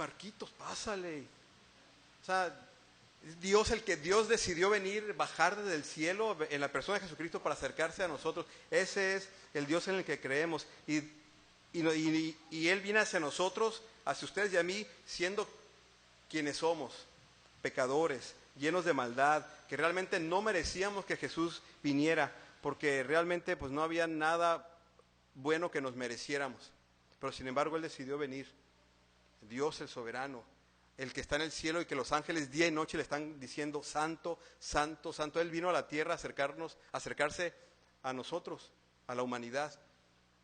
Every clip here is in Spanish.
Marquitos, pásale. O sea, Dios decidió venir, bajar desde el cielo en la persona de Jesucristo para acercarse a nosotros. Ese es el Dios en el que creemos. Y Él viene hacia nosotros, hacia ustedes y a mí, siendo quienes somos, pecadores, llenos de maldad, que realmente no merecíamos que Jesús viniera, porque realmente pues no había nada bueno que nos mereciéramos. Pero sin embargo Él decidió venir. Dios el soberano, el que está en el cielo y que los ángeles día y noche le están diciendo santo, santo, santo. Él vino a la tierra a acercarse a nosotros, a la humanidad,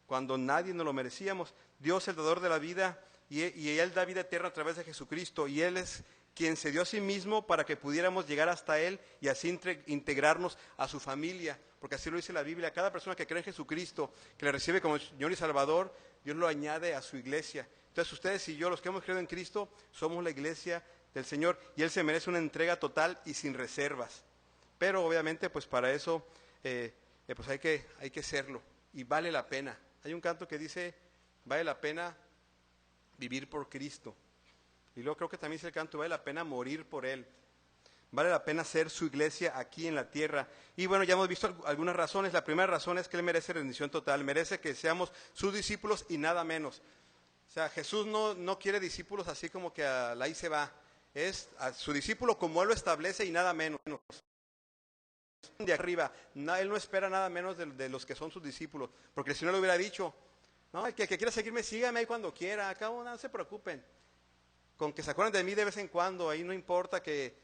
cuando nadie nos lo merecíamos. Dios el dador de la vida, y Él da vida eterna a través de Jesucristo, y Él es quien se dio a sí mismo para que pudiéramos llegar hasta Él y así integrarnos a su familia, porque así lo dice la Biblia. Cada persona que cree en Jesucristo, que le recibe como Señor y Salvador, Dios lo añade a su iglesia. Entonces ustedes y yo, los que hemos creído en Cristo, somos la iglesia del Señor, y Él se merece una entrega total y sin reservas. Pero obviamente pues para eso pues hay que serlo, y vale la pena. Hay un canto que dice, vale la pena vivir por Cristo. Y luego creo que también dice el canto, vale la pena morir por Él. Vale la pena ser su iglesia aquí en la tierra. Y bueno, ya hemos visto algunas razones. La primera razón es que Él merece rendición total, merece que seamos sus discípulos y nada menos. O sea, Jesús no quiere discípulos así como que ahí se va. Es a su discípulo como Él lo establece y nada menos. De arriba, Él no espera nada menos de los que son sus discípulos, porque si no le hubiera dicho, no, el que quiera seguirme, sígame ahí cuando quiera, acá no se preocupen. Con que se acuerden de mí de vez en cuando, ahí no importa que,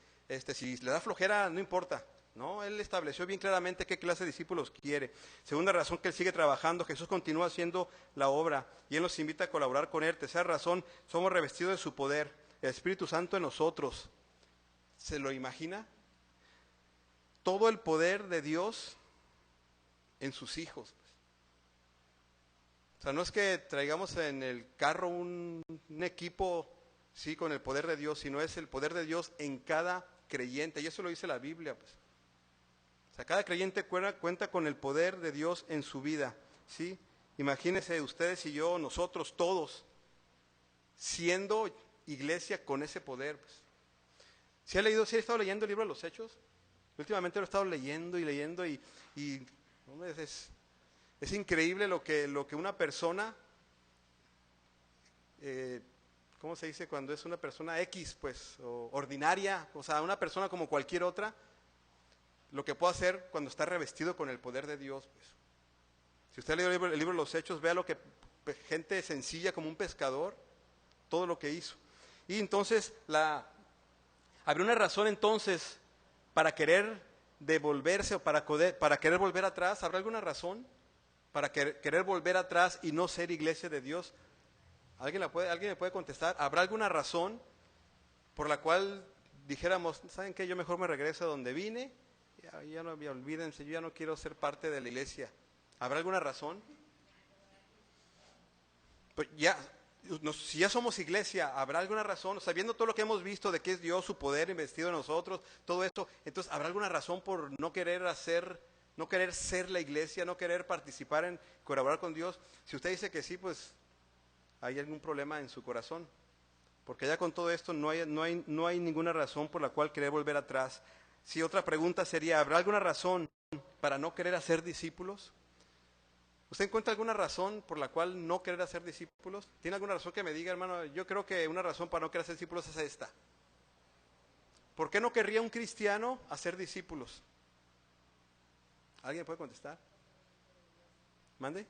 si le da flojera, no importa. No, Él estableció bien claramente qué clase de discípulos quiere. Segunda razón, que Él sigue trabajando. Jesús continúa haciendo la obra y Él nos invita a colaborar con Él. Tercera razón, somos revestidos de su poder, el Espíritu Santo en nosotros. ¿Se lo imagina? Todo el poder de Dios en sus hijos. O sea, no es que traigamos en el carro un equipo, sí, con el poder de Dios, sino es el poder de Dios en cada creyente, y eso lo dice la Biblia, pues. O sea, cada creyente cuenta con el poder de Dios en su vida, ¿sí? Imagínense ustedes y yo, nosotros todos, siendo iglesia con ese poder, pues. ¿Sí ha estado leyendo el libro de los Hechos? Últimamente lo he estado leyendo y leyendo y hombre, es increíble lo que una persona, ¿cómo se dice cuando es una persona X, pues, o ordinaria, o sea, una persona como cualquier otra, lo que puede hacer cuando está revestido con el poder de Dios, pues. Si usted lee el libro de los Hechos, vea lo que gente sencilla como un pescador, todo lo que hizo. Y entonces, habría una razón entonces para querer devolverse o para querer volver atrás. ¿Habrá alguna razón para querer volver atrás y no ser iglesia de Dios? ¿Alguien me puede contestar? ¿Habrá alguna razón por la cual dijéramos, ¿saben qué? Yo mejor me regreso a donde vine, ya no me olvídense, yo ya no quiero ser parte de la iglesia? ¿Habrá alguna razón? Pues ya, si ya somos iglesia, ¿habrá alguna razón? Sabiendo todo lo que hemos visto de que es Dios, su poder investido en nosotros, todo esto, entonces ¿habrá alguna razón por no querer ser la iglesia, no querer participar en colaborar con Dios? Si usted dice que sí, pues hay algún problema en su corazón, porque ya con todo esto no hay ninguna razón por la cual querer volver atrás. Si otra pregunta sería, ¿habrá alguna razón para no querer hacer discípulos? ¿Usted encuentra alguna razón por la cual no querer hacer discípulos? ¿Tiene alguna razón que me diga, hermano? Yo creo que una razón para no querer hacer discípulos es esta. ¿Por qué no querría un cristiano hacer discípulos? ¿Alguien puede contestar? ¿Mande?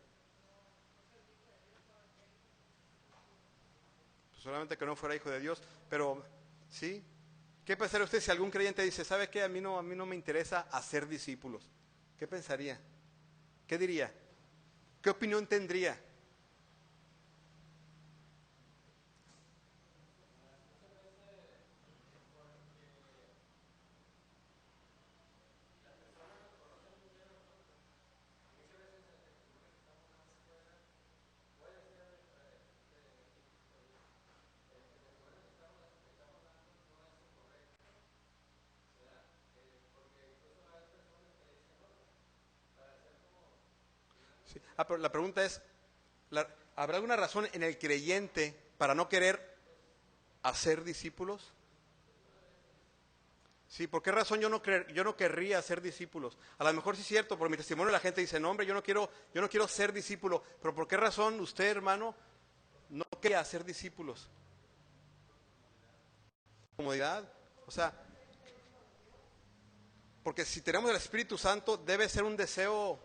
Pues solamente que no fuera hijo de Dios, pero ¿sí? ¿Qué pensaría usted si algún creyente dice, ¿sabe qué? A mí no me interesa hacer discípulos. ¿Qué pensaría? ¿Qué diría? ¿Qué opinión tendría? Sí. Pero la pregunta es, ¿habrá alguna razón en el creyente para no querer hacer discípulos? Sí, ¿por qué razón yo no querría ser discípulos? A lo mejor sí es cierto, por mi testimonio la gente dice, no hombre, yo no quiero ser discípulo, pero ¿por qué razón usted, hermano, no quería ser discípulos? Comodidad, o sea, porque si tenemos el Espíritu Santo debe ser un deseo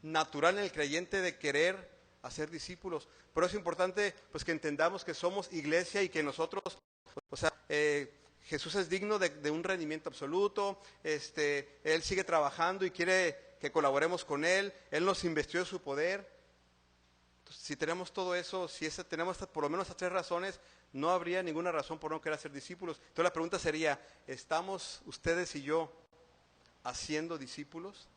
natural en el creyente de querer hacer discípulos. Por eso es importante pues que entendamos que somos iglesia y que nosotros, o sea, Jesús es digno de un rendimiento absoluto, Él sigue trabajando y quiere que colaboremos con Él nos investió de su poder. Entonces, si tenemos todo eso, si tenemos por lo menos estas tres razones, no habría ninguna razón por no querer ser discípulos. Entonces la pregunta sería, ¿estamos ustedes y yo haciendo discípulos?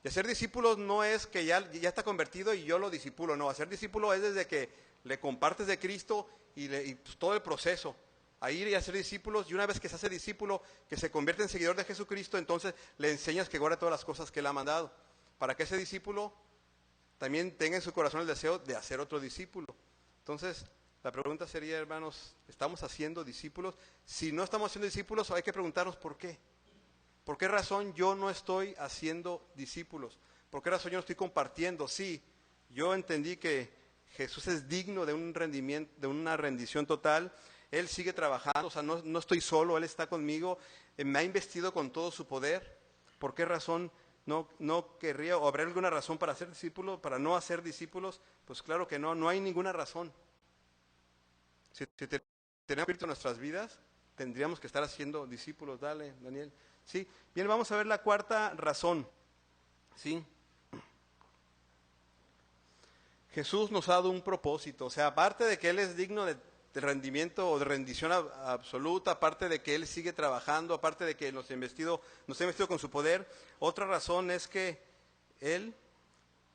Y hacer discípulos no es que ya está convertido y yo lo discípulo, no, hacer discípulo es desde que le compartes de Cristo y pues, todo el proceso, a ir y hacer discípulos, y una vez que se hace discípulo, que se convierte en seguidor de Jesucristo, entonces le enseñas que guarde todas las cosas que Él ha mandado, para que ese discípulo también tenga en su corazón el deseo de hacer otro discípulo. Entonces, la pregunta sería, hermanos, ¿estamos haciendo discípulos? Si no estamos haciendo discípulos, hay que preguntarnos por qué. ¿Por qué razón yo no estoy haciendo discípulos? ¿Por qué razón yo no estoy compartiendo? Sí, yo entendí que Jesús es digno de un rendimiento, de una rendición total. Él sigue trabajando, o sea, no estoy solo, Él está conmigo, me ha investido con todo su poder. ¿Por qué razón no querría, o habrá alguna razón para hacer discípulos, para no hacer discípulos? Pues claro que no hay ninguna razón. Si tenemos Espíritu en nuestras vidas, tendríamos que estar haciendo discípulos. Dale, Daniel. Sí, bien, vamos a ver la cuarta razón. Sí. Jesús nos ha dado un propósito, o sea, aparte de que Él es digno de rendimiento o de rendición absoluta, aparte de que Él sigue trabajando, aparte de que nos ha investido con su poder, otra razón es que Él,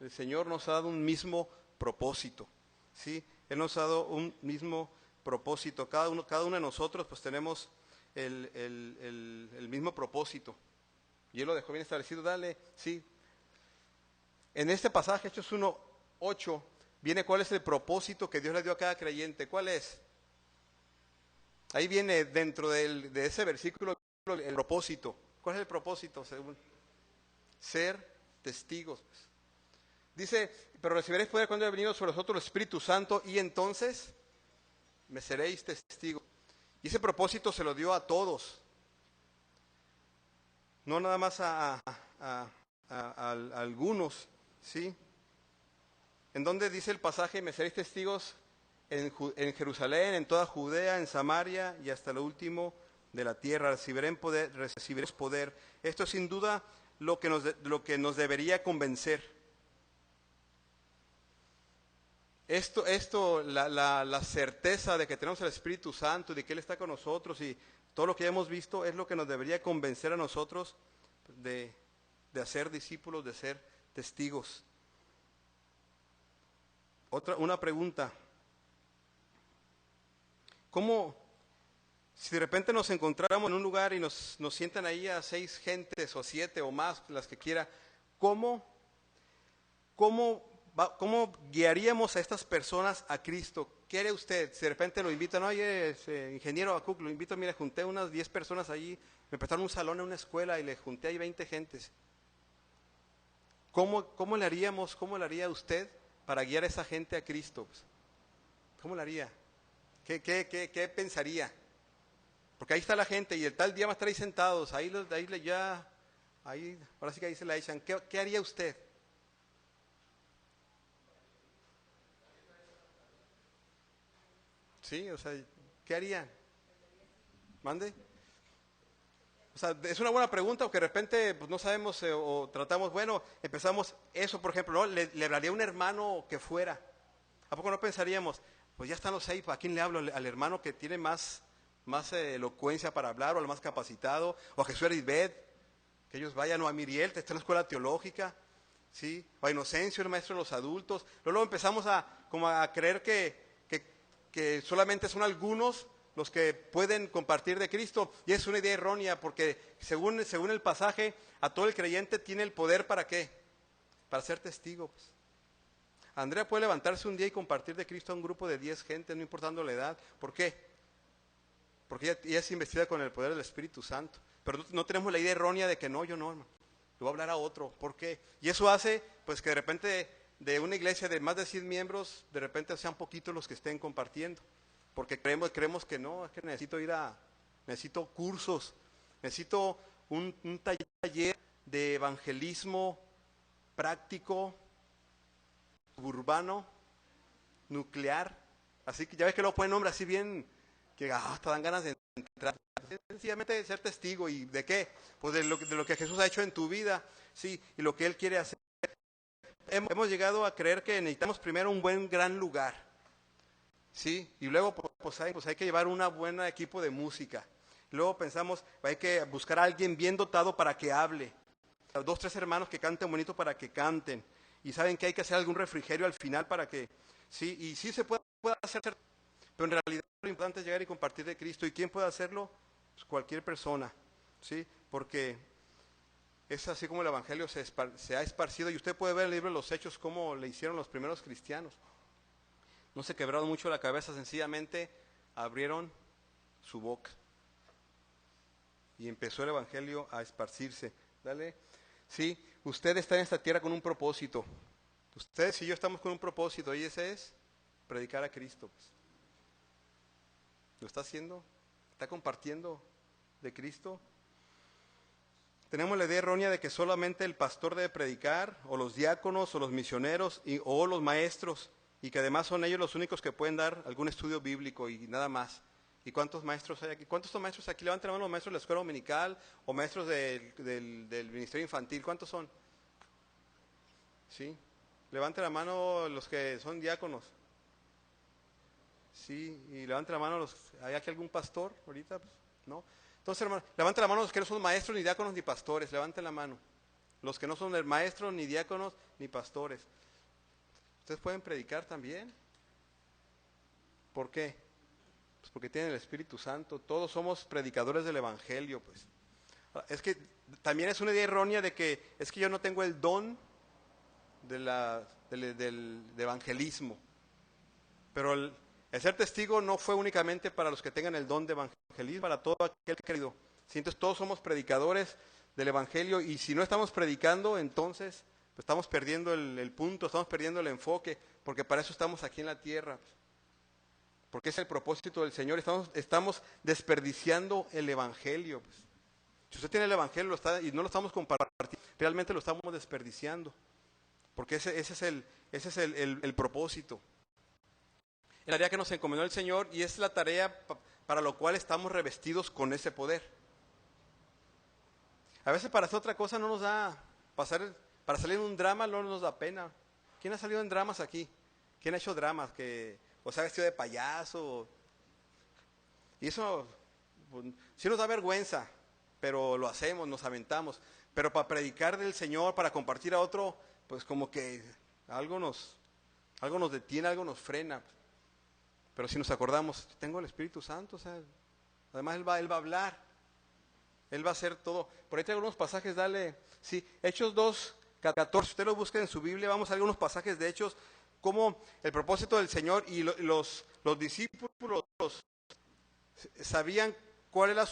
el Señor, nos ha dado un mismo propósito, ¿sí? Él nos ha dado un mismo propósito, cada uno de nosotros pues tenemos el mismo propósito, y Él lo dejó bien establecido. Dale, sí. En este pasaje, Hechos 1:8, viene cuál es el propósito que Dios le dio a cada creyente. ¿Cuál es? Ahí viene dentro de ese versículo el propósito. ¿Cuál es el propósito? Según ser testigos. Dice, pero recibiréis poder cuando haya venido sobre vosotros el Espíritu Santo y entonces me seréis testigos. Y ese propósito se lo dio a todos. No nada más a algunos, ¿sí? ¿En dónde dice el pasaje? Me seréis testigos en Jerusalén, en toda Judea, en Samaria y hasta lo último de la tierra. Recibiréis poder. Esto es sin duda lo que nos debería convencer. La certeza de que tenemos el Espíritu Santo y de que Él está con nosotros y todo lo que hemos visto es lo que nos debería convencer a nosotros de hacer discípulos, de ser testigos. Una pregunta. ¿Cómo, si de repente nos encontráramos en un lugar y nos sientan ahí a 6 gentes o 7 o más, las que quiera, ¿cómo guiaríamos a estas personas a Cristo? ¿Qué haría usted? Si de repente lo invitan, oye, ingeniero Acuc, lo invito, mire, junté unas 10 personas allí, me prestaron un salón en una escuela y le junté ahí 20 gentes. ¿Cómo le haríamos, cómo le haría usted para guiar a esa gente a Cristo? ¿Cómo le haría? ¿Qué pensaría? Porque ahí está la gente y el tal día va a estar ahí sentados, ahí ahora sí que ahí se la echan. ¿Qué haría usted? Sí, o sea, ¿qué haría? ¿Mande? O sea, es una buena pregunta porque de repente pues, no sabemos o tratamos, bueno, empezamos eso, por ejemplo, ¿no? Le hablaría a un hermano que fuera. ¿A poco no pensaríamos? Pues ya están los 6, ¿a quién le hablo? ¿Al hermano que tiene más elocuencia para hablar o al más capacitado? ¿O a Jesús Erisbet? Que ellos vayan, o a Miriel, que está en la escuela teológica, ¿sí? O a Inocencio, el maestro de los adultos. Luego empezamos como a creer que solamente son algunos los que pueden compartir de Cristo, y es una idea errónea, porque según el pasaje, a todo el creyente tiene el poder ¿para qué? Para ser testigo. Pues. Andrea puede levantarse un día y compartir de Cristo a un grupo de 10 gente, no importando la edad. ¿Por qué? porque ella es investida con el poder del Espíritu Santo. Pero no tenemos la idea errónea de que no, yo no, hermano. Le voy a hablar a otro. ¿Por qué? Y eso hace, pues, que de repente de una iglesia de más de 100 miembros, de repente sean poquitos los que estén compartiendo. Porque creemos que no, es que necesito cursos, necesito un taller de evangelismo práctico, urbano, nuclear. Así que ya ves que lo ponen nombre así bien, que hasta dan ganas de entrar. Sencillamente ser testigo. ¿Y de qué? Pues de lo que Jesús ha hecho en tu vida, sí, y lo que Él quiere hacer. Hemos llegado a creer que necesitamos primero un gran lugar, sí, y luego pues hay que llevar un buen equipo de música. Luego pensamos, hay que buscar a alguien bien dotado para que hable. 2, 3 hermanos que canten bonito para que canten. Y saben que hay que hacer algún refrigerio al final para que, sí, y sí se puede hacer, pero en realidad lo importante es llegar y compartir de Cristo. ¿Y quién puede hacerlo? Pues cualquier persona, sí, porque es así como el Evangelio se ha esparcido. Y usted puede ver en el libro de los Hechos cómo le hicieron los primeros cristianos. No se quebraron mucho la cabeza, sencillamente abrieron su boca. Y empezó el Evangelio a esparcirse. Dale. Sí, usted está en esta tierra con un propósito. Ustedes y yo estamos con un propósito, y ese es predicar a Cristo. Pues. ¿Lo está haciendo? ¿Está compartiendo de Cristo? Tenemos la idea errónea de que solamente el pastor debe predicar, o los diáconos, o los misioneros, o los maestros, y que además son ellos los únicos que pueden dar algún estudio bíblico y nada más. ¿Y cuántos maestros hay aquí? ¿Cuántos son maestros aquí? Levanten la mano los maestros de la escuela dominical o maestros del ministerio infantil. ¿Cuántos son? ¿Sí? Levanten la mano los que son diáconos. Sí, y levanten la mano los... ¿Hay aquí algún pastor ahorita? Pues, ¿no? Entonces, hermano, levanten la mano los que no son maestros, ni diáconos, ni pastores. Levanten la mano. Los que no son maestros, ni diáconos, ni pastores. ¿Ustedes pueden predicar también? ¿Por qué? Pues porque tienen el Espíritu Santo. Todos somos predicadores del Evangelio, pues. Es que también es una idea errónea de que es que yo no tengo el don del evangelismo. Pero el ser testigo no fue únicamente para los que tengan el don de evangelismo, para todo aquel querido. ¿Sí? Entonces todos somos predicadores del Evangelio, y si no estamos predicando, entonces pues estamos perdiendo el punto, estamos perdiendo el enfoque, porque para eso estamos aquí en la tierra. Porque es el propósito del Señor. Estamos desperdiciando el Evangelio. Pues. Si usted tiene el Evangelio y no lo estamos compartiendo, realmente lo estamos desperdiciando. Porque ese es el propósito. Es la tarea que nos encomendó el Señor, y es la tarea para lo cual estamos revestidos con ese poder. A veces para hacer otra cosa no nos da, para salir en un drama no nos da pena. ¿Quién ha salido en dramas aquí? ¿Quién ha hecho dramas? O se ha vestido de payaso. Y eso pues, sí nos da vergüenza, pero lo hacemos, nos aventamos. Pero para predicar del Señor, para compartir a otro, pues como que algo nos detiene, algo nos frena. Pero si nos acordamos, tengo el Espíritu Santo, o sea, además Él va a hablar, Él va a hacer todo. Por ahí traigo algunos pasajes, sí, Hechos 2:14, usted lo busca en su Biblia, vamos a ver algunos pasajes de Hechos, cómo el propósito del Señor y los discípulos sabían cuál era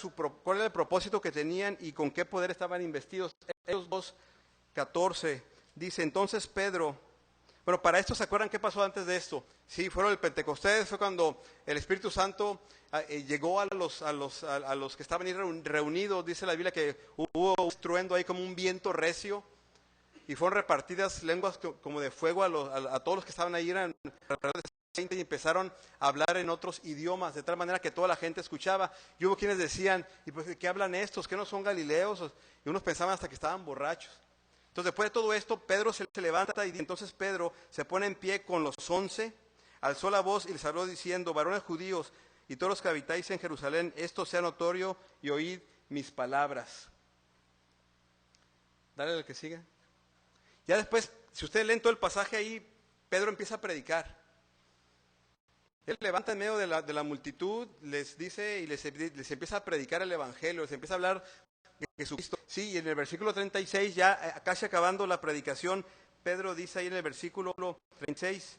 el propósito que tenían y con qué poder estaban investidos. Hechos 2:14 dice, entonces Pedro... Bueno, para esto, ¿se acuerdan qué pasó antes de esto? Sí, fueron el Pentecostés, fue cuando el Espíritu Santo llegó a los que estaban ahí reunidos. Dice la Biblia que hubo un estruendo ahí como un viento recio, y fueron repartidas lenguas como de fuego a todos los que estaban ahí, eran alrededor de 20, y empezaron a hablar en otros idiomas, de tal manera que toda la gente escuchaba. Y hubo quienes decían, ¿y pues qué hablan estos? ¿Qué no son galileos? Y unos pensaban hasta que estaban borrachos. Entonces, después de todo esto, Pedro se levanta, y entonces Pedro se pone en pie con los 11, alzó la voz y les habló diciendo, varones judíos y todos los que habitáis en Jerusalén, esto sea notorio y oíd mis palabras. Dale al que siga. Ya después, si ustedes leen todo el pasaje ahí, Pedro empieza a predicar. Él levanta en medio de la multitud, les dice y les empieza a predicar el Evangelio, les empieza a hablar de Jesucristo. Sí, y en el versículo 36, ya casi acabando la predicación, Pedro dice ahí en el versículo 36,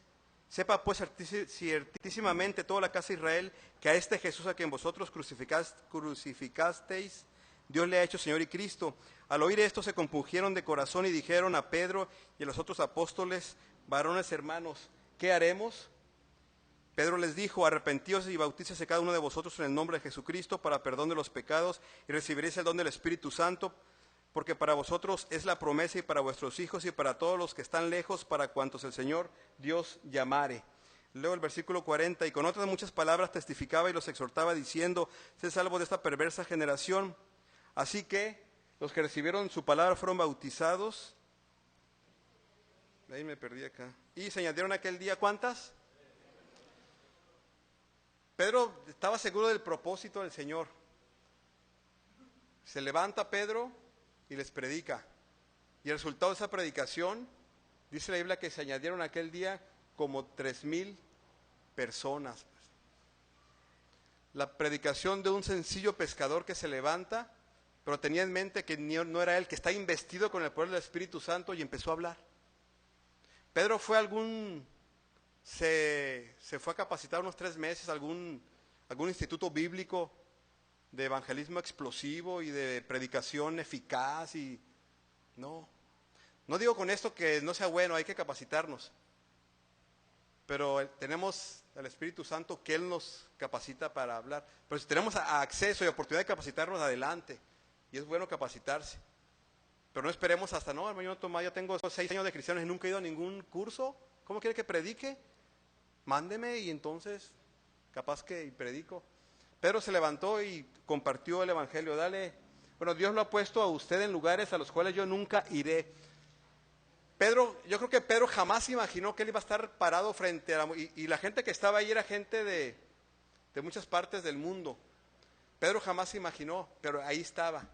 Sepa pues ciertísimamente toda la casa de Israel que a este Jesús a quien vosotros crucificasteis, Dios le ha hecho Señor y Cristo. Al oír esto se compungieron de corazón y dijeron a Pedro y a los otros apóstoles: varones hermanos, ¿qué haremos? Pedro les dijo: arrepentíos y bautícese cada uno de vosotros en el nombre de Jesucristo para perdón de los pecados y recibiréis el don del Espíritu Santo, porque para vosotros es la promesa y para vuestros hijos y para todos los que están lejos, para cuantos el Señor Dios llamare. Leo el versículo 40, y con otras muchas palabras testificaba y los exhortaba diciendo: sed salvos de esta perversa generación. Así que los que recibieron su palabra fueron bautizados. Ahí me perdí acá. Y se añadieron aquel día, ¿cuántas? Pedro estaba seguro del propósito del Señor. Se levanta Pedro y les predica. Y el resultado de esa predicación, dice la Biblia que se añadieron aquel día como 3,000 personas. La predicación de un sencillo pescador que se levanta, pero tenía en mente que no era él, que está investido con el poder del Espíritu Santo, y empezó a hablar. Pedro fue se fue a capacitar unos 3 meses a algún instituto bíblico de evangelismo explosivo y de predicación eficaz, y no digo con esto que no sea bueno, hay que capacitarnos, pero tenemos al Espíritu Santo que Él nos capacita para hablar. Pero si tenemos acceso y oportunidad de capacitarnos, adelante, y es bueno capacitarse, pero no esperemos hasta, no, hermano Tomás, yo tengo 6 años de cristianos y nunca he ido a ningún curso, ¿cómo quiere que predique? Mándeme y entonces capaz que predico. Pedro se levantó y compartió el evangelio. Bueno, Dios lo ha puesto a usted en lugares a los cuales yo nunca iré. Yo creo que Pedro jamás imaginó que él iba a estar parado frente a y la gente que estaba ahí era gente de muchas partes del mundo. Pedro jamás imaginó, pero ahí estaba.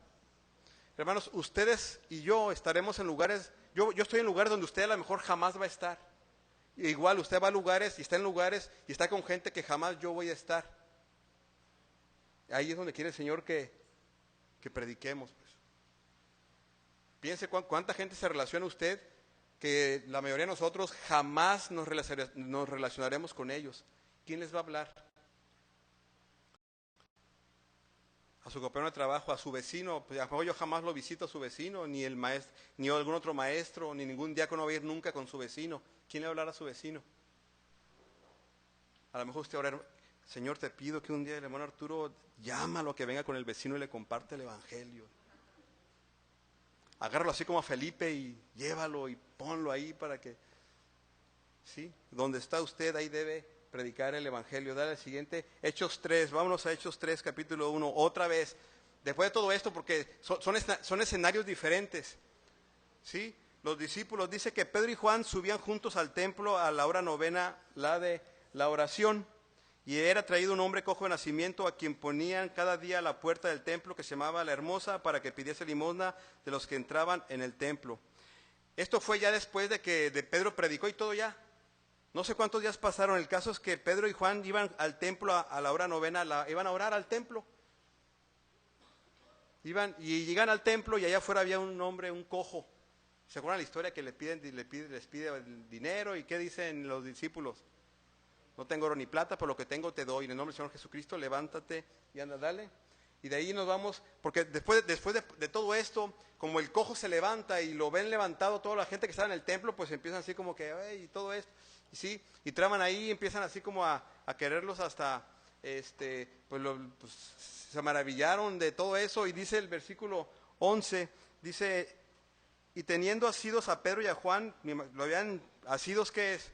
Hermanos, ustedes y yo estaremos en lugares, yo estoy en lugares donde usted a lo mejor jamás va a estar. Igual usted va a lugares y está en lugares y está con gente que jamás yo voy a estar. Ahí es donde quiere el Señor que prediquemos. Pues. Piense cuánta gente se relaciona a usted, que la mayoría de nosotros jamás nos relacionaremos con ellos. ¿Quién les va a hablar? A su compañero de trabajo, a su vecino. Pues, yo jamás lo visito a su vecino, ni el maestro, ni algún otro maestro, ni ningún diácono va a ir nunca con su vecino. ¿Quién le va a hablar a su vecino? A lo mejor usted ahora: Señor, te pido que un día el hermano Arturo llámalo, que venga con el vecino y le comparte el evangelio. Agárralo así como a Felipe y llévalo y ponlo ahí para que, ¿sí? Donde está usted, ahí debe predicar el evangelio. Dale al siguiente, Hechos 3, vámonos a Hechos 3, capítulo 1, otra vez. Después de todo esto, porque son escenarios diferentes, ¿sí? Los discípulos, dice que Pedro y Juan subían juntos al templo a la hora novena, la de la oración. Y era traído un hombre cojo de nacimiento, a quien ponían cada día a la puerta del templo, que se llamaba La Hermosa, para que pidiese limosna de los que entraban en el templo. Esto fue ya después de que Pedro predicó y todo ya. No sé cuántos días pasaron. El caso es que Pedro y Juan iban al templo a la hora novena, iban a orar al templo. Y llegan al templo y allá afuera había un hombre, un cojo. ¿Se acuerdan la historia que les pide el dinero? ¿Y qué dicen los discípulos? No tengo oro ni plata, pero lo que tengo te doy. En el nombre del Señor Jesucristo, levántate y anda, dale. Y de ahí nos vamos, porque después de todo esto, como el cojo se levanta y lo ven levantado, toda la gente que está en el templo, pues empiezan así como que, y todo esto, y sí, y traman ahí, empiezan así como a quererlos hasta, pues se maravillaron de todo eso. Y dice el versículo 11, dice: y teniendo asidos a Pedro y a Juan, lo habían asidos, ¿qué es?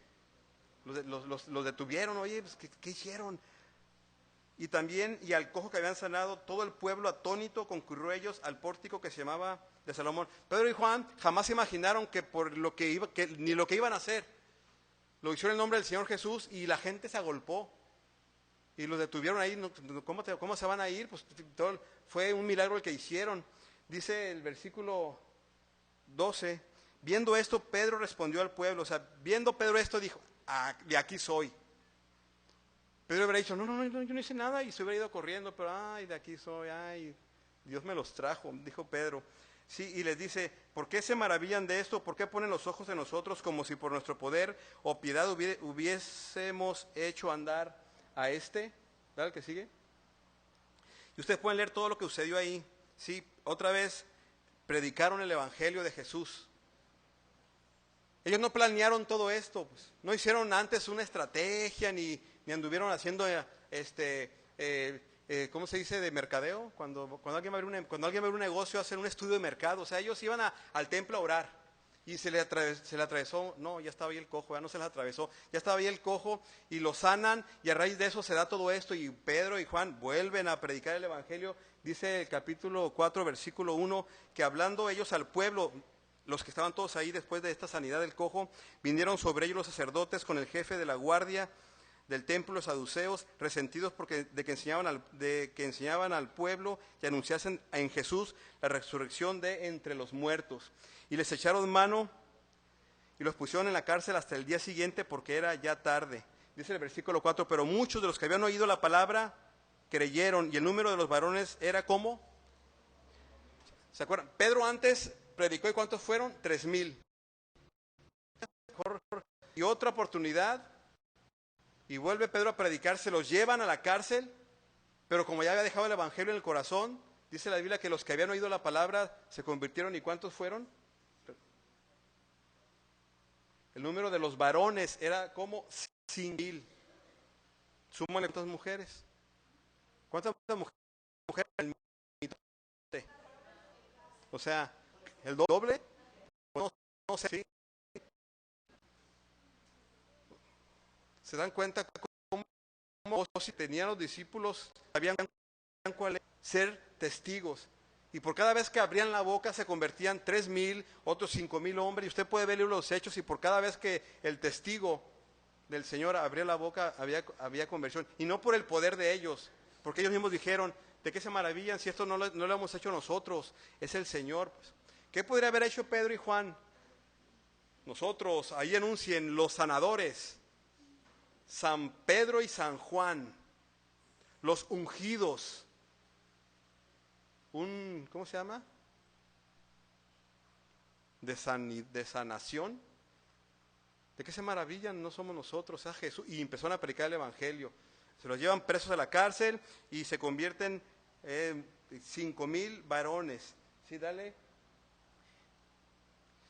Los detuvieron. Oye, pues, ¿qué hicieron? Y también, y al cojo que habían sanado, todo el pueblo atónito concurrió ellos al pórtico que se llamaba de Salomón. Pedro y Juan jamás se imaginaron que ni lo que iban a hacer. Lo hicieron en el nombre del Señor Jesús y la gente se agolpó. Y los detuvieron ahí. ¿Cómo se van a ir? Pues fue un milagro el que hicieron. Dice el versículo 12, viendo esto, Pedro respondió al pueblo. O sea, viendo Pedro esto, dijo: de aquí soy. Pedro hubiera dicho: no, yo no hice nada, y se hubiera ido corriendo, pero de aquí soy, Dios me los trajo, dijo Pedro. Sí, y les dice, ¿por qué se maravillan de esto? ¿Por qué ponen los ojos en nosotros como si por nuestro poder o piedad hubiésemos hecho andar a este? ¿Verdad el que sigue? Y ustedes pueden leer todo lo que sucedió ahí. Sí, otra vez predicaron el evangelio de Jesús. Ellos no planearon todo esto, pues. No hicieron antes una estrategia ni anduvieron haciendo ¿cómo se dice? De mercadeo. Cuando alguien va a abrir un negocio, hacen un estudio de mercado. O sea, ellos iban al templo a orar y se le atravesó, no, ya estaba ahí el cojo, ya no se les atravesó, ya estaba ahí el cojo y lo sanan, y a raíz de eso se da todo esto, y Pedro y Juan vuelven a predicar el evangelio. Dice el capítulo 4, versículo 1, que hablando ellos al pueblo, los que estaban todos ahí después de esta sanidad del cojo, vinieron sobre ellos los sacerdotes con el jefe de la guardia del templo, los saduceos, resentidos de que enseñaban al pueblo y anunciasen en Jesús la resurrección de entre los muertos. Y les echaron mano y los pusieron en la cárcel hasta el día siguiente, porque era ya tarde. Dice el versículo 4, pero muchos de los que habían oído la palabra creyeron, y el número de los varones era ¿cómo? ¿Se acuerdan? Pedro antes predicó, ¿y cuántos fueron? 3,000. Y otra oportunidad, y vuelve Pedro a predicar, se los llevan a la cárcel, pero como ya había dejado el evangelio en el corazón, dice la Biblia que los que habían oído la palabra se convirtieron, ¿y cuántos fueron? El número de los varones era como 5,000. Súmale cuántas mujeres. ¿Cuántas mujeres? O sea, el doble. No sé. ¿Se dan cuenta cómo si tenían los discípulos, sabían cuál es? Ser testigos? Y por cada vez que abrían la boca se convertían 3,000, otros 5,000 hombres. Y usted puede ver los hechos, y por cada vez que el testigo del Señor abría la boca había conversión. Y no por el poder de ellos, porque ellos mismos dijeron, ¿de qué se maravillan si esto no lo hemos hecho nosotros? Es el Señor. Pues. ¿Qué podría haber hecho Pedro y Juan? Nosotros, ahí anuncien los sanadores, San Pedro y San Juan, los ungidos, ¿cómo se llama? De sanación. ¿De qué se maravillan? No somos nosotros, a Jesús. Y empezaron a predicar el evangelio. Se los llevan presos a la cárcel y se convierten en 5,000 varones. ¿Sí, dale?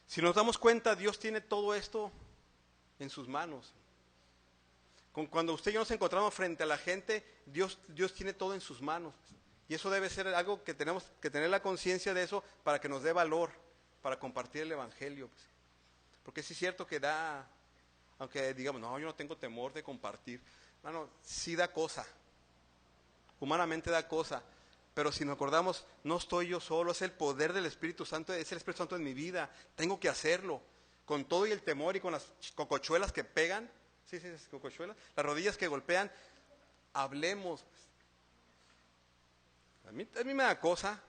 Si nos damos cuenta, Dios tiene todo esto en sus manos. Cuando usted y yo nos encontramos frente a la gente, Dios tiene todo en sus manos. Y eso debe ser algo que tenemos que tener la conciencia de eso para que nos dé valor, para compartir el evangelio. Pues. Porque sí es cierto que da, aunque digamos, no, yo no tengo temor de compartir. Bueno, sí da cosa, humanamente da cosa, pero si nos acordamos, no estoy yo solo, es el poder del Espíritu Santo, es el Espíritu Santo en mi vida, tengo que hacerlo, con todo y el temor y con las cocochuelas que pegan, sí, cocochuelas, las rodillas que golpean, hablemos. A mí me da cosa.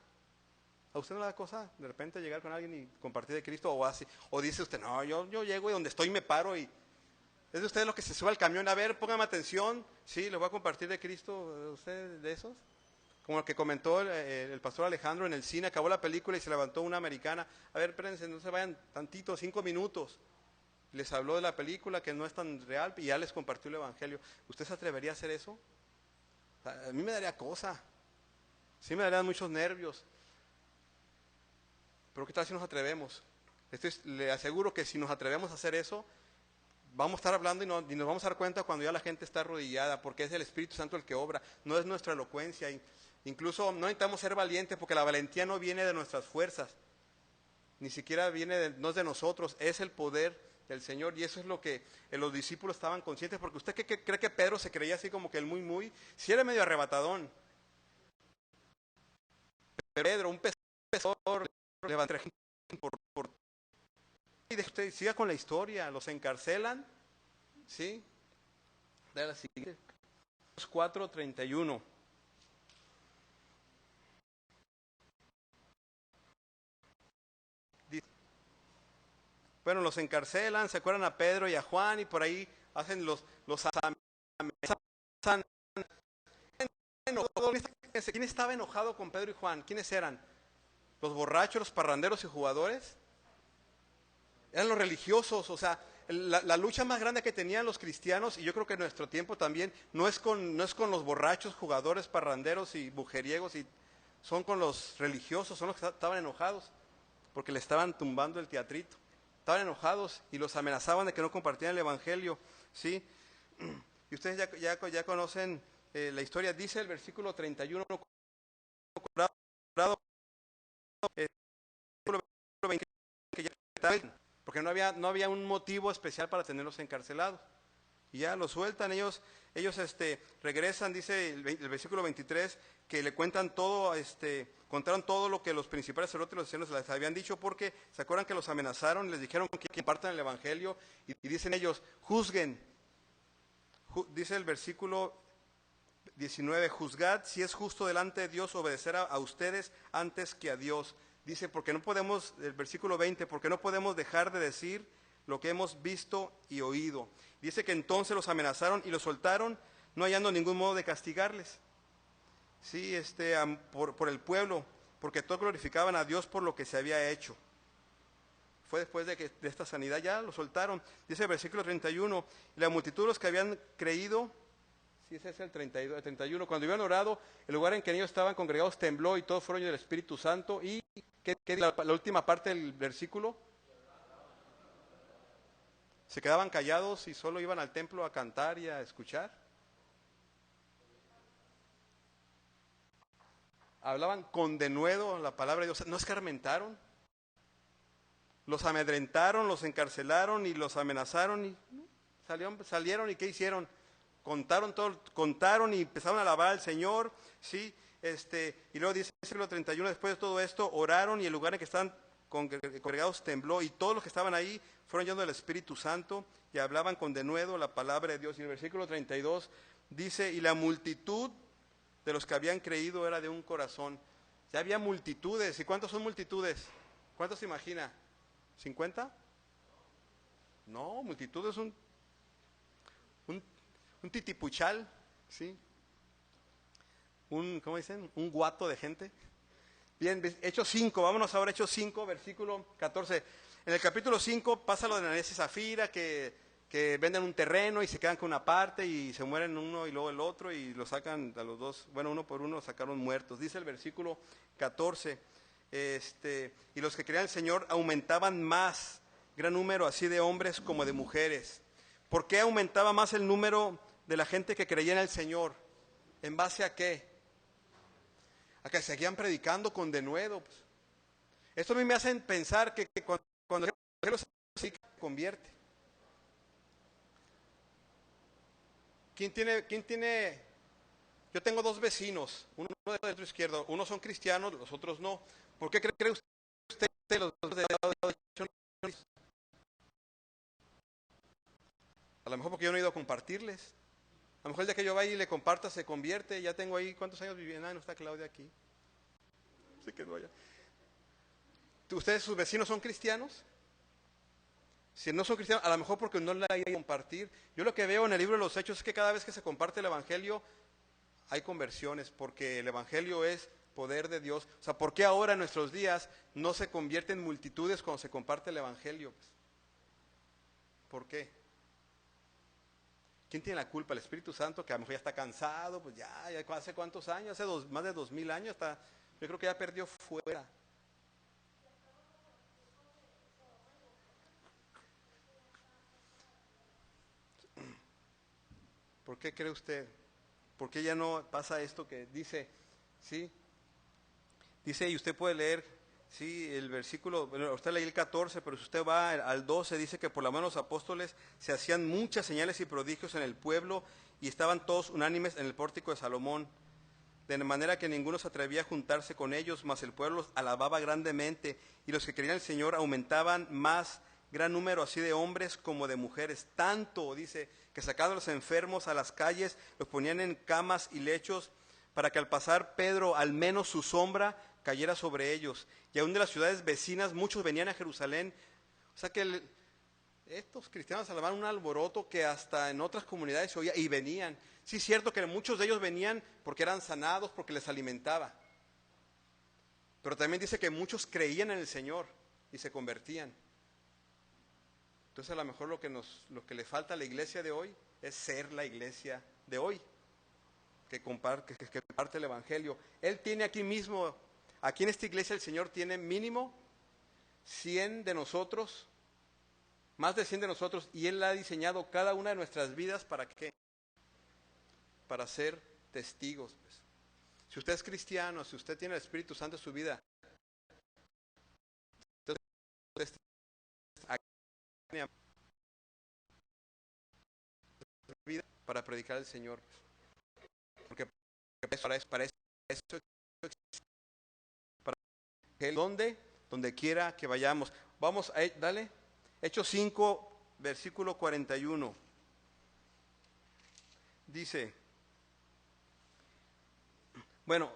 ¿A usted no le da cosa de repente llegar con alguien y compartir de Cristo o así? O dice usted, no, yo llego y donde estoy me paro y... ¿Es de ustedes los que se sube al camión? A ver, póngame atención. Sí, le voy a compartir de Cristo. ¿Usted de esos? Como el que comentó el pastor Alejandro en el cine, acabó la película y se levantó una americana. A ver, espérense, no se vayan tantito, 5 minutos. Les habló de la película que no es tan real y ya les compartió el evangelio. ¿Usted se atrevería a hacer eso? A mí me daría cosa. Sí me darían muchos nervios. Pero ¿qué tal si nos atrevemos? Le aseguro que si nos atrevemos a hacer eso, vamos a estar hablando y nos vamos a dar cuenta cuando ya la gente está arrodillada, porque es el Espíritu Santo el que obra, no es nuestra elocuencia. Incluso no necesitamos ser valientes, porque la valentía no viene de nuestras fuerzas, ni siquiera no es de nosotros, es el poder del Señor. Y eso es lo que los discípulos estaban conscientes, porque usted cree que Pedro se creía así como que el muy, si era medio arrebatadón. Pedro, un pescador, levantó por y usted siga con la historia, los encarcelan, ¿sí? De la siguiente, 4:31. Bueno, los encarcelan, se acuerdan a Pedro y a Juan y por ahí hacen los ¿Quién estaba enojado con Pedro y Juan? ¿Quiénes eran? Los borrachos, los parranderos y jugadores eran los religiosos. O sea, la lucha más grande que tenían los cristianos, y yo creo que en nuestro tiempo también, no es con los borrachos, jugadores, parranderos y mujeriegos, son con los religiosos, son los que estaban enojados, porque le estaban tumbando el teatrito. Estaban enojados y los amenazaban de que no compartían el evangelio, ¿sí? Y ustedes ya conocen la historia. Dice el versículo 31, que ya porque no había un motivo especial para tenerlos encarcelados. Y ya los sueltan, ellos regresan, dice el versículo 23, que le cuentan todo, contaron todo lo que los principales sacerdotes y los ancianos les habían dicho, porque se acuerdan que los amenazaron, les dijeron que compartan el evangelio, y dicen ellos, juzguen. Dice el versículo 19, juzgad si es justo delante de Dios obedecer a ustedes antes que a Dios. Dice, porque no podemos, el versículo 20, porque no podemos dejar de decir lo que hemos visto y oído. Dice que entonces los amenazaron y los soltaron, no hallando ningún modo de castigarles. Sí, por el pueblo, porque todos glorificaban a Dios por lo que se había hecho. Fue después de esta sanidad, ya lo soltaron. Dice el versículo 31, y la multitud de los que habían creído, sí, ese es el 32, el 31, cuando habían orado, el lugar en que ellos estaban congregados tembló y todos fueron llenos del Espíritu Santo. Y ¿qué la última parte del versículo? Se quedaban callados y solo iban al templo a cantar y a escuchar. Hablaban con denuedo la palabra de Dios. No escarmentaron. Los amedrentaron, los encarcelaron y los amenazaron y salieron y ¿qué hicieron? Contaron y empezaron a alabar al Señor, ¿sí? Y luego dice el versículo 31, después de todo esto, oraron y el lugar en que estaban congregados tembló y todos los que estaban ahí fueron llenos del Espíritu Santo y hablaban con denuedo la palabra de Dios. Y el versículo 32 dice, y la multitud de los que habían creído era de un corazón. Ya había multitudes. ¿Y cuántos son multitudes? ¿Cuántos se imagina? ¿50? No, multitud es un titipuchal, ¿sí? ¿Cómo dicen? Un guato de gente. Bien, Hechos 5, vámonos ahora a Hechos 5, versículo 14. En el capítulo 5 pasa lo de Ananías y Zafira, que venden un terreno y se quedan con una parte y se mueren uno y luego el otro y lo sacan a los dos, bueno, uno por uno los sacaron muertos. Dice el versículo 14, y los que creían al Señor aumentaban más, gran número así de hombres como de mujeres. ¿Por qué aumentaba más el número de la gente que creía en el Señor? ¿En base a qué? A que seguían predicando con denuedo. Pues. Esto a mí me hace pensar que cuando el Evangelio se convierte. ¿Quién tiene? Yo tengo dos vecinos, uno de otro izquierdo, unos son cristianos, los otros no. ¿Por qué cree usted los dos de lado de A lo mejor porque yo no he ido a compartirles. A lo mejor el día que yo vaya y le comparta se convierte. Ya tengo ahí, ¿cuántos años viviendo? Ah, no está Claudia aquí. Se quedó allá. ¿Ustedes, sus vecinos, son cristianos? Si no son cristianos, a lo mejor porque no la hay a compartir. Yo lo que veo en el libro de los Hechos es que cada vez que se comparte el Evangelio hay conversiones, porque el Evangelio es poder de Dios. O sea, ¿por qué ahora en nuestros días no se convierten multitudes cuando se comparte el Evangelio? ¿Por qué? ¿Quién tiene la culpa? El Espíritu Santo, que a lo mejor ya está cansado, pues ya hace cuántos años, más de 2000 años, yo creo que ya perdió fuera. ¿Por qué cree usted? ¿Por qué ya no pasa esto que dice, sí? Dice, y usted puede leer, sí, el versículo, bueno, usted leí el 14, pero si usted va al 12, dice que por la mano de los apóstoles se hacían muchas señales y prodigios en el pueblo y estaban todos unánimes en el pórtico de Salomón, de manera que ninguno se atrevía a juntarse con ellos, mas el pueblo los alababa grandemente y los que creían en el Señor aumentaban más, gran número así de hombres como de mujeres, tanto, dice, que sacaban a los enfermos a las calles, los ponían en camas y lechos, para que al pasar Pedro, al menos su sombra, cayera sobre ellos. Y aún de las ciudades vecinas, muchos venían a Jerusalén. O sea que estos cristianos alababan un alboroto que hasta en otras comunidades se oía, y venían. Sí, es cierto que muchos de ellos venían porque eran sanados, porque les alimentaba. Pero también dice que muchos creían en el Señor y se convertían. Entonces a lo mejor lo que le falta a la iglesia de hoy es ser la iglesia de hoy, que comparte el Evangelio. Él tiene aquí mismo, aquí en esta iglesia el Señor tiene mínimo 100 de nosotros, más de 100 de nosotros, y Él ha diseñado cada una de nuestras vidas ¿para qué? Para ser testigos. Pues. Si usted es cristiano, si usted tiene el Espíritu Santo en su vida, entonces, para predicar al Señor. Porque para eso para Él, donde quiera que vayamos. Vamos, dale. Hechos 5, versículo 41. Dice, bueno,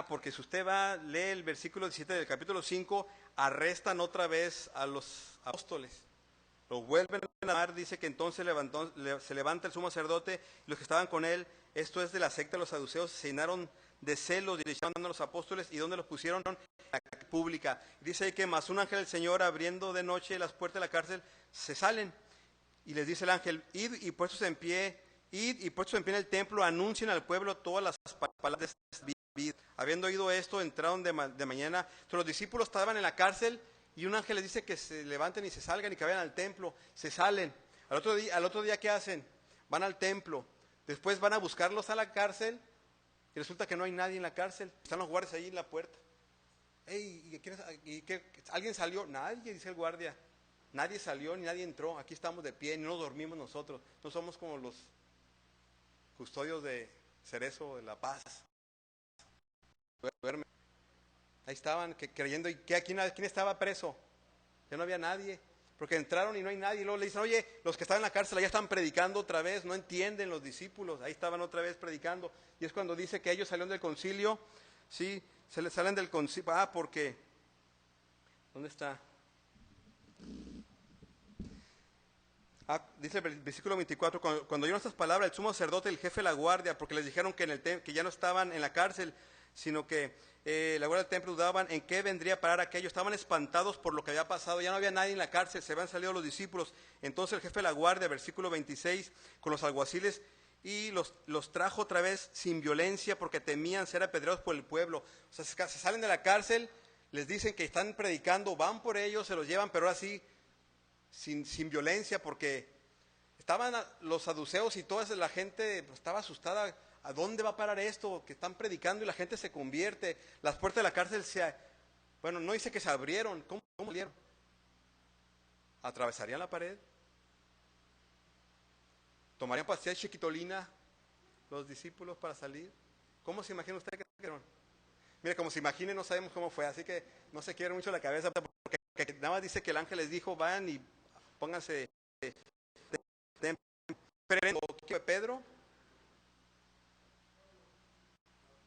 porque si usted lee el versículo 17 del capítulo 5, arrestan otra vez a los apóstoles. Los vuelven a llamar, dice que entonces se levanta el sumo sacerdote y los que estaban con él, esto es de la secta de los saduceos, se llenaron de celos y le echaron a los apóstoles. ¿Y dónde los pusieron? En la calle pública. Dice que más un ángel del Señor, abriendo de noche las puertas de la cárcel, se salen. Y les dice el ángel, id y puestos en pie en el templo, anuncien al pueblo todas las palabras de esta vida. Habiendo oído esto, entraron de mañana. Entonces, los discípulos estaban en la cárcel y un ángel les dice que se levanten y se salgan y que vayan al templo. Se salen. Al otro día, ¿qué hacen? Van al templo. Después van a buscarlos a la cárcel y resulta que no hay nadie en la cárcel. Están los guardias ahí en la puerta. Hey, ¿alguien salió? Nadie, dice el guardia. Nadie salió ni nadie entró. Aquí estamos de pie, no nos dormimos nosotros. No somos como los custodios de Cerezo de la Paz. Duermen. Ahí estaban creyendo. ¿Y quién estaba preso? Ya no había nadie. Porque entraron y no hay nadie. Y luego le dicen, oye, los que estaban en la cárcel ya están predicando otra vez. No entienden los discípulos. Ahí estaban otra vez predicando. Y es cuando dice que ellos salieron del concilio. Sí, se les salen del concilio. Porque. ¿Dónde está? Dice el versículo 24, cuando oyeron estas palabras, el sumo sacerdote y el jefe de la guardia, porque les dijeron que ya no estaban en la cárcel, sino que la guardia del templo dudaban en qué vendría a parar aquello, estaban espantados por lo que había pasado, ya no había nadie en la cárcel, se habían salido los discípulos. Entonces el jefe de la guardia, versículo 26, con los alguaciles, y los trajo otra vez sin violencia, porque temían ser apedreados por el pueblo. O sea, se salen de la cárcel, les dicen que están predicando, van por ellos, se los llevan, pero ahora sí, sin violencia, porque estaban los saduceos y toda la gente pues, estaba asustada. ¿A dónde va a parar esto? Que están predicando y la gente se convierte. Las puertas de la cárcel bueno, no dice que se abrieron. ¿Cómo salieron? ¿Atravesarían la pared? ¿Tomarían pastillas de chiquitolina los discípulos para salir? ¿Cómo se imagina usted que salieron? Mire, como se imagine, no sabemos cómo fue, así que no se quiebre mucho la cabeza, porque nada más dice que el ángel les dijo, vayan y pónganse de Pedro.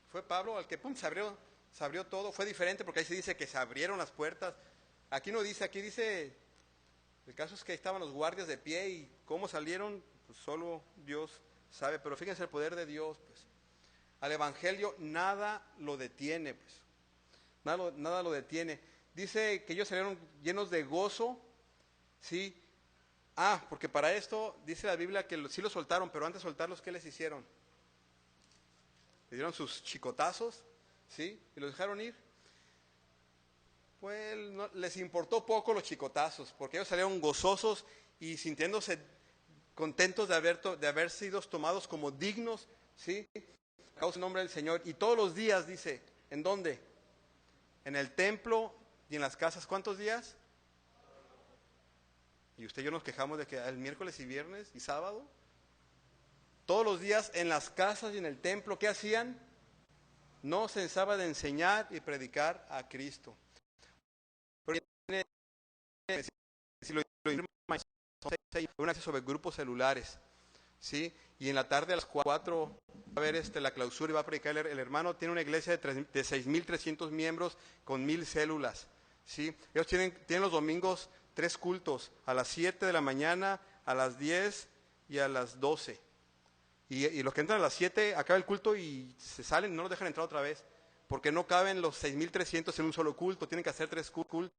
Fue Pablo al que se abrió todo. Fue diferente porque ahí se dice que se abrieron las puertas. Aquí no dice, aquí dice, el caso es que estaban los guardias de pie y cómo salieron, pues solo Dios sabe. Pero fíjense el poder de Dios, pues. Al evangelio nada lo detiene, pues. Nada lo detiene. Dice que ellos salieron llenos de gozo, ¿sí? Porque para esto dice la Biblia que sí los soltaron, pero antes de soltarlos, ¿qué les hicieron? Le dieron sus chicotazos, ¿sí? Y los dejaron ir. Pues les importó poco los chicotazos, porque ellos salieron gozosos y sintiéndose contentos de haber sido tomados como dignos, ¿sí? A causa del nombre del Señor. Y todos los días, dice, ¿en dónde? En el templo y en las casas. ¿Cuántos días? Y usted y yo nos quejamos de que el miércoles y viernes y sábado. Todos los días en las casas y en el templo, ¿qué hacían? No cesaba de enseñar y predicar a Cristo. Una clase sobre grupos celulares, ¿sí? Y en la tarde a las 4 va a ver la clausura y va a predicar el hermano. Tiene una iglesia de 6.300 miembros con 1,000 células, ¿sí? Ellos tienen los domingos 3 cultos, a las 7 de la mañana, a las 10 y a las 12. Y los que entran a las 7 acaba el culto y se salen, no los dejan entrar otra vez. porque no caben los 6,300 en un solo culto, tienen que hacer 3 cultos.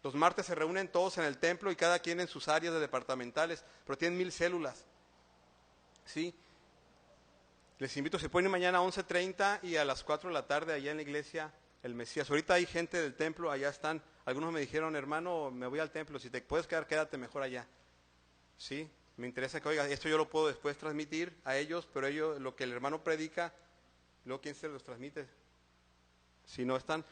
Los martes se reúnen todos en el templo y cada quien en sus áreas de departamentales, pero tienen 1,000 células. ¿Sí? Les invito, se pueden ir mañana a 11:30 y a las 4 de la tarde allá en la iglesia El Mesías. Ahorita hay gente del templo, allá están. Algunos me dijeron, hermano, me voy al templo, si te puedes quedar, quédate mejor allá. Sí, me interesa que, oiga, esto yo lo puedo después transmitir a ellos, pero ellos, lo que el hermano predica, luego ¿quién se los transmite? Si no están.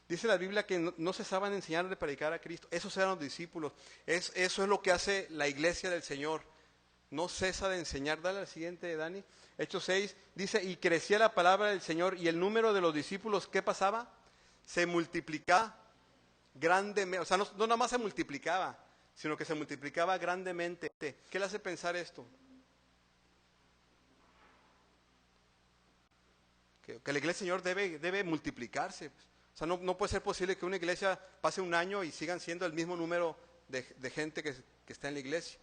Dice la Biblia que no cesaban de enseñar de predicar a Cristo. Esos eran los discípulos. Eso es lo que hace la iglesia del Señor. No cesa de enseñar. Dale al siguiente, Dani. Hechos 6, dice, y crecía la palabra del Señor y el número de los discípulos, ¿qué pasaba? Se multiplicaba grandemente. O sea, no nada más se multiplicaba, sino que se multiplicaba grandemente. ¿Qué le hace pensar esto? Que la iglesia del Señor debe multiplicarse. O sea, no puede ser posible que una iglesia pase un año y sigan siendo el mismo número de gente que está en la iglesia.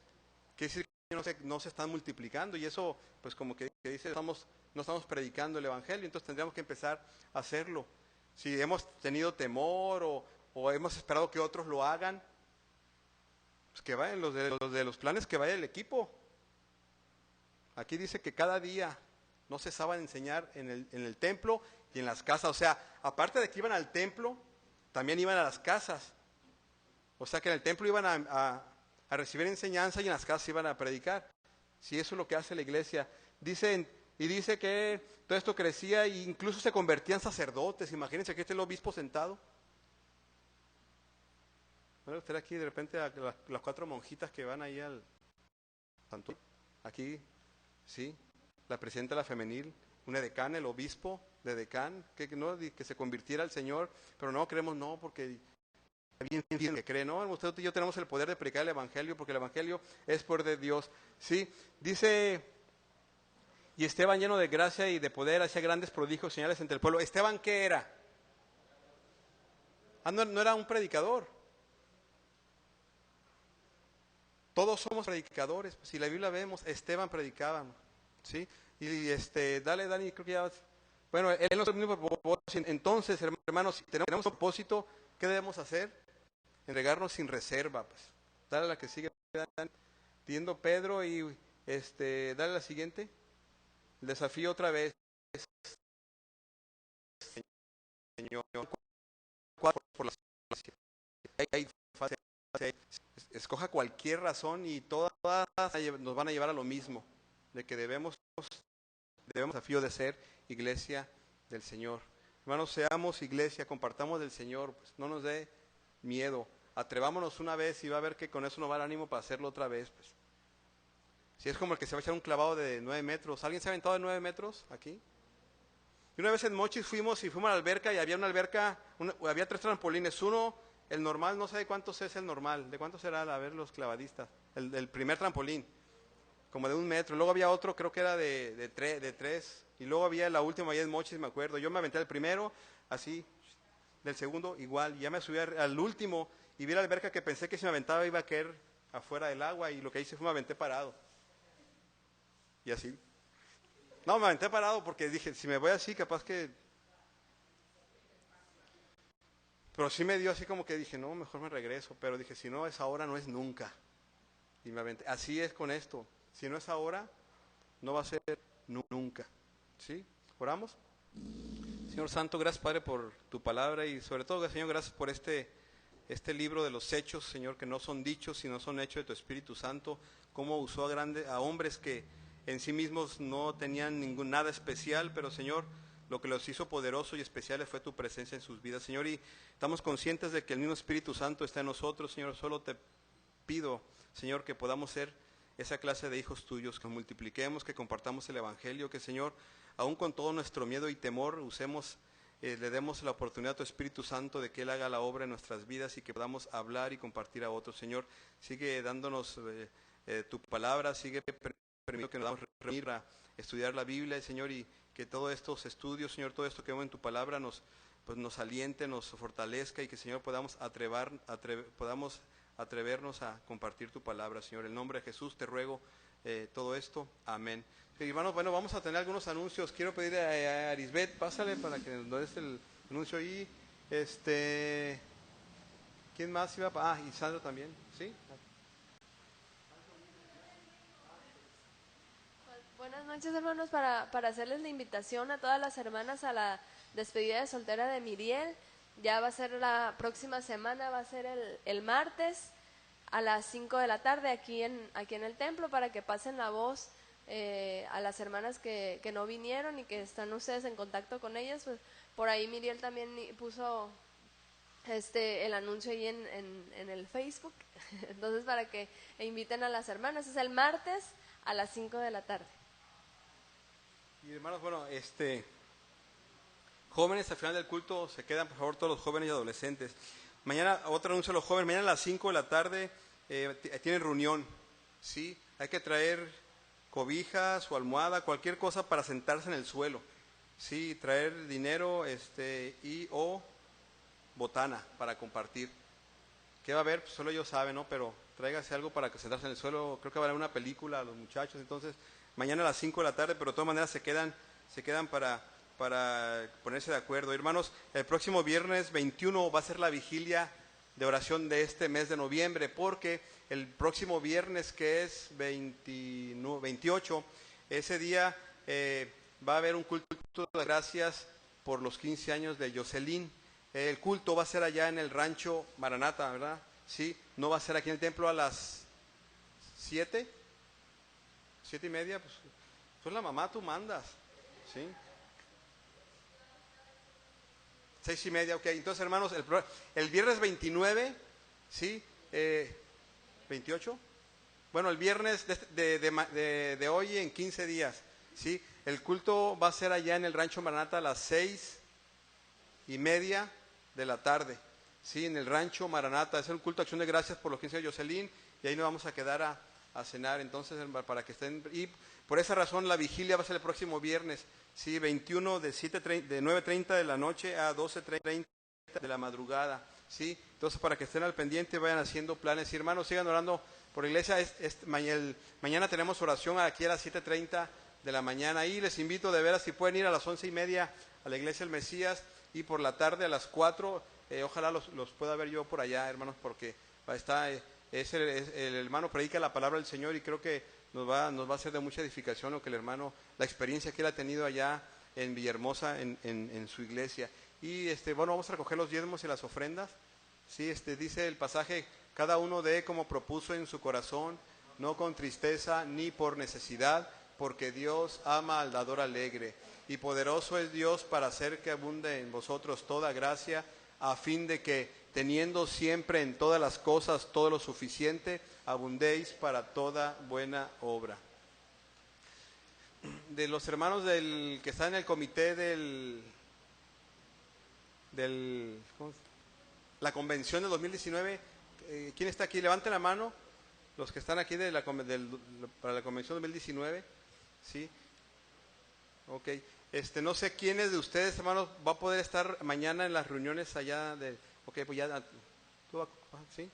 Quiere decir que no se están multiplicando y eso, pues como que dice, no estamos predicando el Evangelio, entonces tendríamos que empezar a hacerlo. Si hemos tenido temor o hemos esperado que otros lo hagan, pues que vayan los de los planes, que vaya el equipo. Aquí dice que cada día no cesaban de enseñar en el templo y en las casas. O sea, aparte de que iban al templo, también iban a las casas. O sea que en el templo iban a recibir enseñanza y en las casas iban a predicar. Sí, eso es lo que hace la iglesia. Dice que todo esto crecía e incluso se convertían sacerdotes. Imagínense que el obispo sentado. Bueno, usted aquí de repente las 4 monjitas que van ahí al santuario. Aquí, sí, la presidenta de la femenil, una decana, el obispo de decán, que se convirtiera al Señor, pero no creemos, no, porque bien que cree, no, usted y yo tenemos el poder de predicar el Evangelio, porque el Evangelio es poder de Dios. Sí, dice, y Esteban lleno de gracia y de poder hacía grandes prodigios, señales entre el pueblo. ¿Esteban qué era? No era un predicador. Todos somos predicadores. Si la Biblia vemos, Esteban predicaba, ¿sí? Y dale, Dani, creo que ya. Bueno, él no es el mismo propósito. Entonces, hermanos, si tenemos un propósito, ¿qué debemos hacer? Entregarnos sin reserva, pues. Dale a la que sigue, Dani. Pidiendo Pedro y dale a la siguiente. El desafío otra vez. Señor, por la escoja cualquier razón y todas nos van a llevar a lo mismo, de que debemos desafío de ser iglesia del Señor. Hermanos, seamos iglesia, compartamos del Señor, pues no nos dé miedo, atrevámonos una vez y va a ver que con eso nos va el ánimo para hacerlo otra vez. Pues. Si es como el que se va a echar un clavado de 9 metros, ¿alguien se ha aventado de 9 metros aquí? Y una vez en Mochis fuimos a la alberca y había una alberca, había 3 trampolines, uno, el normal, no sé de cuántos es el normal, de cuántos será, a ver los clavadistas, el primer trampolín, como de 1 metro, luego había otro, creo que era de 3, y luego había la última allá en Mochis, me acuerdo, yo me aventé al primero, así, del segundo igual, y ya me subí al último, y vi la alberca que pensé que si me aventaba iba a caer afuera del agua, y lo que hice fue me aventé parado, y así. No, me aventé parado porque dije, si me voy así, capaz que... Pero sí me dio así como que dije, no, mejor me regreso. Pero dije, si no es ahora, no es nunca. Y me aventé. Así es con esto. Si no es ahora, no va a ser nunca. ¿Sí? ¿Oramos? Señor Santo, gracias Padre por tu palabra y sobre todo, Señor, gracias por este libro de los hechos, Señor, que no son dichos, sino son hechos de tu Espíritu Santo. Cómo usó a hombres que en sí mismos no tenían nada especial, pero Señor, lo que los hizo poderosos y especiales fue tu presencia en sus vidas, Señor, y estamos conscientes de que el mismo Espíritu Santo está en nosotros, Señor. Solo te pido, Señor, que podamos ser esa clase de hijos tuyos, que multipliquemos, que compartamos el Evangelio, que Señor, aún con todo nuestro miedo y temor, le demos la oportunidad a tu Espíritu Santo de que Él haga la obra en nuestras vidas y que podamos hablar y compartir a otros. Señor, sigue dándonos tu palabra, sigue permitiendo que nos podamos reunir a estudiar la Biblia, Señor, y que todos estos estudios, Señor, todo esto que vemos en tu palabra nos aliente, nos fortalezca y que, Señor, podamos atrevernos a compartir tu palabra, Señor. En el nombre de Jesús te ruego todo esto. Amén. Hermanos, bueno, vamos a tener algunos anuncios. Quiero pedir a Arisbet, pásale para que nos des el anuncio ahí. ¿Quién más iba? Y Sandra también, ¿sí? Buenas noches, hermanos, para hacerles la invitación a todas las hermanas a la despedida de soltera de Miriel. Ya va a ser la próxima semana, va a ser el martes a las 5 de la tarde aquí en el templo, para que pasen la voz a las hermanas que no vinieron y que están ustedes en contacto con ellas. Pues por ahí Miriel también puso el anuncio ahí en el Facebook. Entonces, para que inviten a las hermanas, es el martes a las 5 de la tarde. Y hermanos, bueno, jóvenes, al final del culto se quedan, por favor, todos los jóvenes y adolescentes. Mañana, otro anuncio a los jóvenes, mañana a las 5 de la tarde tienen reunión, ¿sí? Hay que traer cobijas o almohada, cualquier cosa para sentarse en el suelo, ¿sí? Traer dinero y o botana para compartir. ¿Qué va a haber? Pues solo ellos saben, ¿no? Pero tráigase algo para que sentarse en el suelo. Creo que va a haber una película a los muchachos. Entonces, mañana a las 5 de la tarde, pero de todas maneras se quedan para ponerse de acuerdo. Hermanos, el próximo viernes 21 va a ser la vigilia de oración de este mes de noviembre, porque el próximo viernes, que es 28, ese día va a haber un culto de gracias por los 15 años de Jocelyn. El culto va a ser allá en el rancho Maranata, ¿verdad? Sí, no va a ser aquí en el templo a las 7, 7:30, pues tú la mamá, tú mandas, ¿sí? 6:30, ok. Entonces, hermanos, el viernes 29, ¿sí? 28. Bueno, el viernes de hoy en 15 días, ¿sí? El culto va a ser allá en el rancho Maranata a las 6:30 de la tarde, ¿sí? En el rancho Maranata. Es un culto de acción de gracias por los 15 de Jocelyn, y ahí nos vamos a quedar a cenar, entonces, para que estén. Y por esa razón la vigilia va a ser el próximo viernes, ¿sí? 21 de 9:30 de la noche a 12:30 de la madrugada, ¿sí? Entonces, para que estén al pendiente, vayan haciendo planes. Y hermanos, sigan orando por la iglesia. Mañana tenemos oración aquí a las 7:30 de la mañana, y les invito de veras, si pueden ir a las 11:30 a la iglesia del Mesías, y por la tarde a las 4, ojalá los pueda ver yo por allá, hermanos, porque el hermano predica la palabra del Señor, y creo que nos va a ser de mucha edificación lo que el hermano, la experiencia que él ha tenido allá en Villahermosa, en su iglesia. Y bueno, vamos a recoger los diezmos y las ofrendas, ¿sí? Dice el pasaje: cada uno dé como propuso en su corazón, no con tristeza ni por necesidad, porque Dios ama al dador alegre. Y poderoso es Dios para hacer que abunde en vosotros toda gracia, a fin de que, teniendo siempre en todas las cosas todo lo suficiente, abundéis para toda buena obra. De los hermanos que están en el comité la convención del 2019, ¿quién está aquí? Levanten la mano los que están aquí para la convención 2019, ¿sí? Ok. No sé quiénes de ustedes, hermanos, va a poder estar mañana en las reuniones allá ok, pues ya, ¿sí?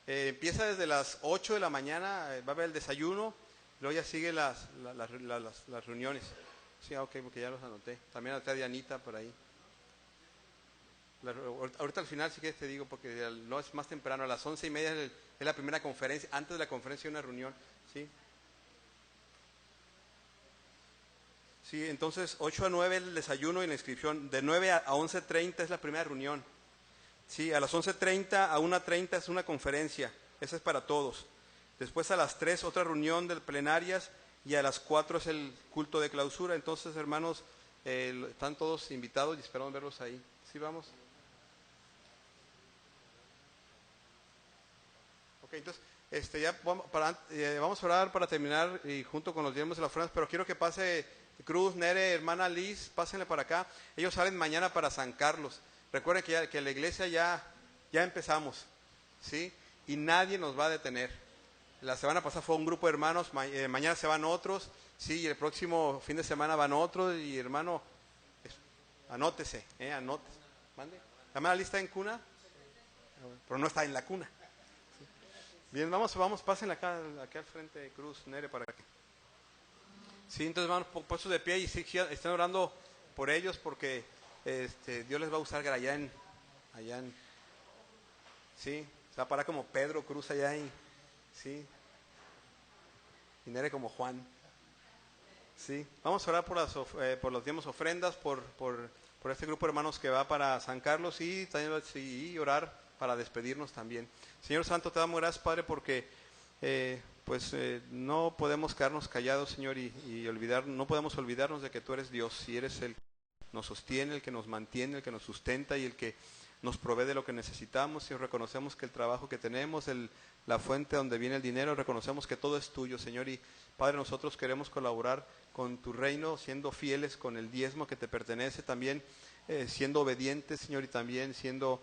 Empieza desde las 8 de la mañana, va a haber el desayuno, luego ya siguen las reuniones. Sí, ok, porque ya los anoté. También anoté a Dianita por ahí. Ahorita al final sí que te digo, porque no es más temprano, a las 11:30 es la primera conferencia. Antes de la conferencia hay una reunión, ¿sí? Sí, entonces 8 a 9 el desayuno y la inscripción. De 9 a 11:30 es la primera reunión. Sí, a las 11:30 a 1:30 es una conferencia. Esa es para todos. Después a las 3 otra reunión de plenarias, y a las 4 es el culto de clausura. Entonces, hermanos, están todos invitados y esperamos verlos ahí. ¿Sí vamos? Ok, entonces, ya vamos a orar para terminar, y junto con los diezmos y las ofrendas, pero quiero que pase Cruz, Nere, hermana Liz, pásenle para acá. Ellos salen mañana para San Carlos. Recuerden que la iglesia ya empezamos, ¿sí? Y nadie nos va a detener. La semana pasada fue un grupo de hermanos, mañana se van otros, ¿sí? Y el próximo fin de semana van otros, y hermano, anótese, anótese. ¿Mande? ¿La hermana Liz está en cuna? Pero no está en la cuna. Bien, pasen acá al frente, Cruz, Nere, para que. Sí, entonces vamos puestos de pie y sí, están orando por ellos porque Dios les va a usar allá en, sí, se va a parar como Pedro Cruz allá y, sí, y Nere como Juan. Sí, vamos a orar por los diezmos ofrendas, por este grupo de hermanos que va para San Carlos y también y orar para despedirnos también. Señor Santo, te damos gracias, Padre, porque no podemos quedarnos callados, Señor, y no podemos olvidarnos de que tú eres Dios y eres el que nos sostiene, el que nos mantiene, el que nos sustenta y el que nos provee de lo que necesitamos. Y reconocemos que el trabajo que tenemos, la fuente donde viene el dinero, reconocemos que todo es tuyo, Señor. Y Padre, nosotros queremos colaborar con tu reino, siendo fieles con el diezmo que te pertenece, también siendo obedientes, Señor, y también siendo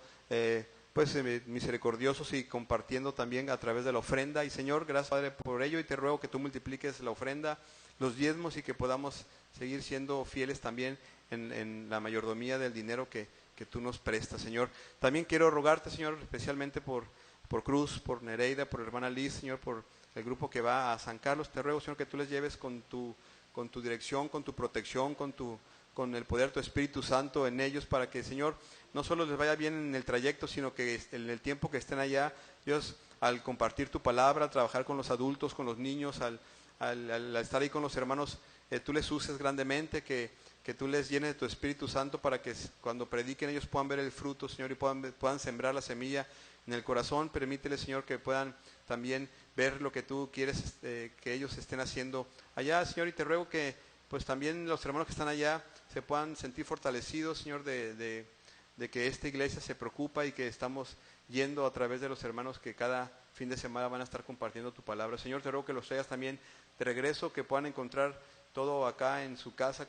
misericordiosos y compartiendo también a través de la ofrenda. Y Señor, gracias, Padre, por ello, y te ruego que tú multipliques la ofrenda, los diezmos, y que podamos seguir siendo fieles también en la mayordomía del dinero que tú nos prestas, Señor. También quiero rogarte, Señor, especialmente por Cruz, por Nereida, por hermana Liz, Señor, por el grupo que va a San Carlos. Te ruego, Señor, que tú les lleves con tu dirección, con tu protección, con el poder de tu Espíritu Santo en ellos, para que, Señor, no solo les vaya bien en el trayecto, sino que en el tiempo que estén allá, Dios, al compartir tu palabra, al trabajar con los adultos, con los niños, al estar ahí con los hermanos, tú les uses grandemente, que tú les llenes de tu Espíritu Santo para que cuando prediquen ellos puedan ver el fruto, Señor, y puedan sembrar la semilla en el corazón. Permítele, Señor, que puedan también ver lo que tú quieres que ellos estén haciendo allá, Señor, y te ruego que pues también los hermanos que están allá se puedan sentir fortalecidos, Señor, de que esta iglesia se preocupa y que estamos yendo a través de los hermanos que cada fin de semana van a estar compartiendo tu palabra. Señor, te ruego que los traigas también de regreso, que puedan encontrar todo acá en su casa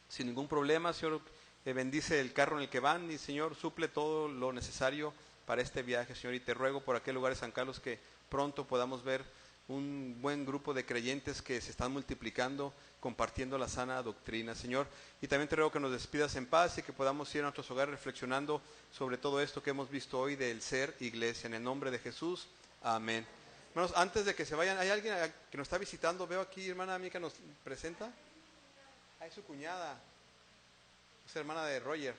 sin ningún problema. Señor, bendice el carro en el que van y, Señor, suple todo lo necesario para este viaje, Señor, y te ruego por aquel lugar de San Carlos que pronto podamos ver un buen grupo de creyentes que se están multiplicando, compartiendo la sana doctrina, Señor. Y también te ruego que nos despidas en paz y que podamos ir a nuestros hogares reflexionando sobre todo esto que hemos visto hoy del ser iglesia. En el nombre de Jesús, amén. Hermanos, antes de que se vayan, ¿hay alguien que nos está visitando? Veo aquí, hermana Mica, nos presenta. Es su cuñada, es hermana de Roger.